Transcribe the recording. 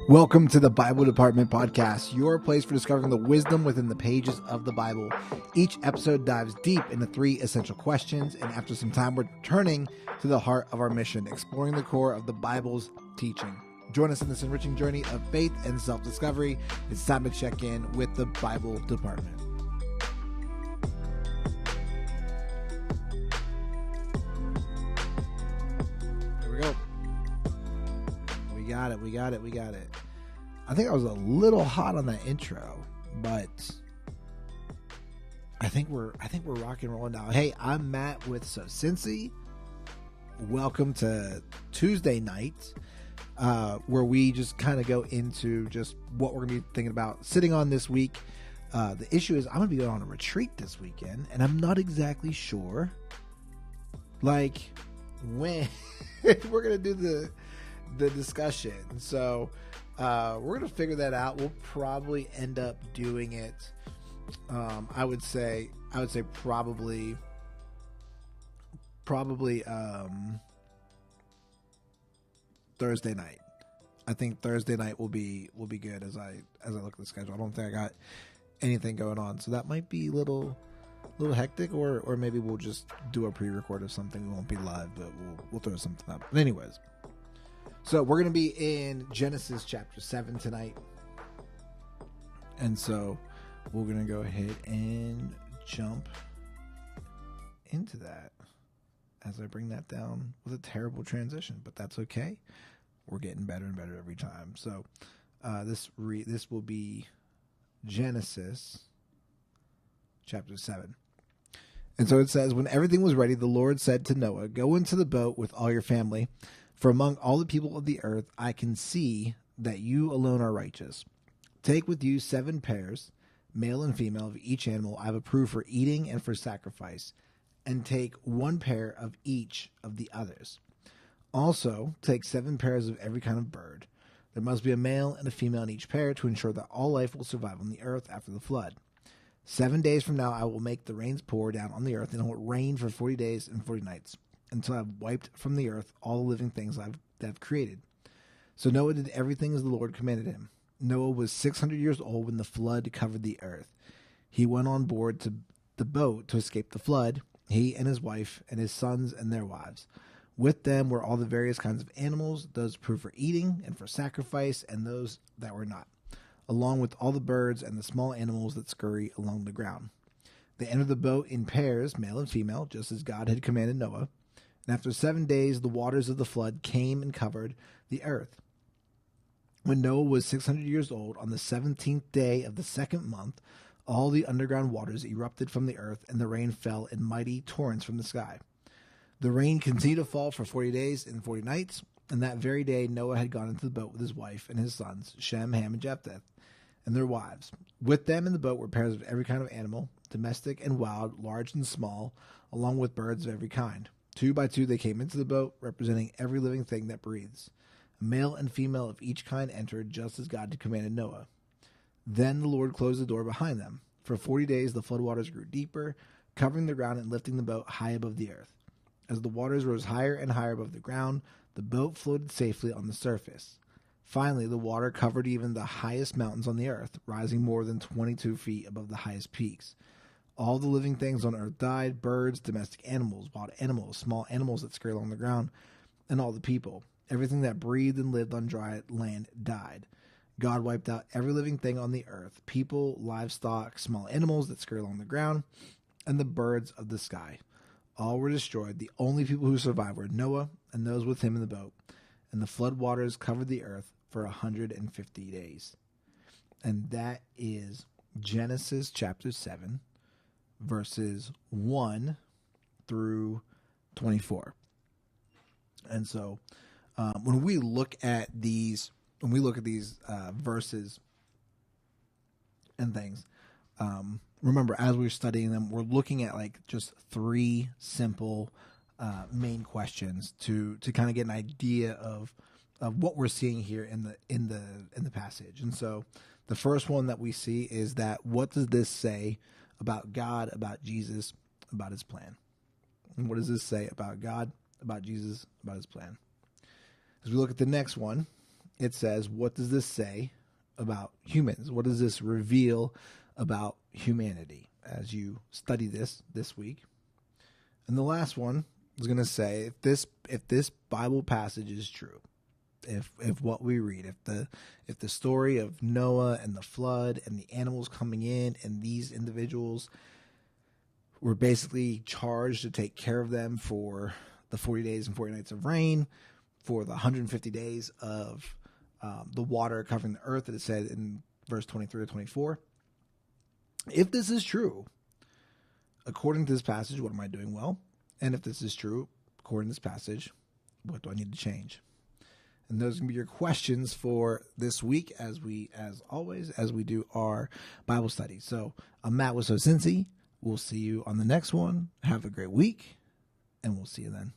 Welcome to the Bible Department Podcast, your place for discovering the wisdom within the pages of the Bible. Each episode dives deep into 3 essential questions, and after some time, we're turning to the heart of our mission, exploring the core of the Bible's teaching. Join us in this enriching journey of faith and self-discovery. It's time to check in with the Bible Department. Here we go. We got it. I think I was a little hot on that intro, but I think we're rocking and rolling now. Hey, I'm Matt with sowcincy. Welcome to Tuesday night, where we just kind of go into just what we're gonna be thinking about sitting on this week. The issue is I'm gonna be going on a retreat this weekend, and I'm not exactly sure, like, when we're gonna do the discussion. So we're gonna figure that out. We'll probably end up doing it. I would say probably Thursday night. I think Thursday night will be good as I look at the schedule. I don't think I got anything going on, so that might be a little hectic, or maybe we'll just do a pre-record of something. We won't be live, but we'll throw something up. But anyways, so we're going to be in Genesis chapter 7 tonight. And so we're going to go ahead and jump into that as I bring that down with a terrible transition, but that's okay. We're getting better and better every time. So this will be Genesis chapter 7. And so it says, when everything was ready, the Lord said to Noah, go into the boat with all your family. For among all the people of the earth, I can see that you alone are righteous. Take with you 7 pairs, male and female, of each animal I have approved for eating and for sacrifice, and take 1 pair of each of the others. Also, take 7 pairs of every kind of bird. There must be a male and a female in each pair to ensure that all life will survive on the earth after the flood. 7 days from now, I will make the rains pour down on the earth, and it will rain for 40 days and 40 nights. Until I've wiped from the earth all the living things I've created. So Noah did everything as the Lord commanded him. Noah was 600 years old when the flood covered the earth. He went on board to the boat to escape the flood, he and his wife and his sons and their wives. With them were all the various kinds of animals, those approved for eating and for sacrifice, and those that were not, along with all the birds and the small animals that scurry along the ground. They entered the boat in pairs, male and female, just as God had commanded Noah. And after 7 days, the waters of the flood came and covered the earth. When Noah was 600 years old, on the 17th day of the 2nd month, all the underground waters erupted from the earth, and the rain fell in mighty torrents from the sky. The rain continued to fall for 40 days and 40 nights, and that very day Noah had gone into the boat with his wife and his sons, Shem, Ham, and Japheth, and their wives. With them in the boat were pairs of every kind of animal, domestic and wild, large and small, along with birds of every kind. 2 by 2 they came into the boat, representing every living thing that breathes. A male and female of each kind entered, just as God had commanded Noah. Then the Lord closed the door behind them. For 40 days the floodwaters grew deeper, covering the ground and lifting the boat high above the earth. As the waters rose higher and higher above the ground, the boat floated safely on the surface. Finally, the water covered even the highest mountains on the earth, rising more than 22 feet above the highest peaks. All the living things on earth died, birds, domestic animals, wild animals, small animals that scurry along the ground, and all the people. Everything that breathed and lived on dry land died. God wiped out every living thing on the earth, people, livestock, small animals that scurry along the ground, and the birds of the sky. All were destroyed. The only people who survived were Noah and those with him in the boat. And the flood waters covered the earth for 150 days. And that is Genesis chapter 7. Verses 1 through 24. And so when we look at these verses and things, remember, as we're studying them, we're looking at like just 3 simple main questions to kind of get an idea of what we're seeing here in the passage. And so the first one that we see is that, what does this say about God, about Jesus, about his plan? And what does this say about God, about Jesus, about his plan? As we look at the next one, it says, what does this say about humans? What does this reveal about humanity as you study this week? And the last one is going to say, if this Bible passage is true, if what we read, if the story of Noah and the flood and the animals coming in and these individuals were basically charged to take care of them for the 40 days and 40 nights of rain, for the 150 days of the water covering the earth that it said in verse 23 to 24. If this is true, according to this passage, what am I doing well? And if this is true, according to this passage, what do I need to change? And those are going to be your questions for this week as we do our Bible study. So I'm Matt with sowcincy. We'll see you on the next one. Have a great week, and we'll see you then.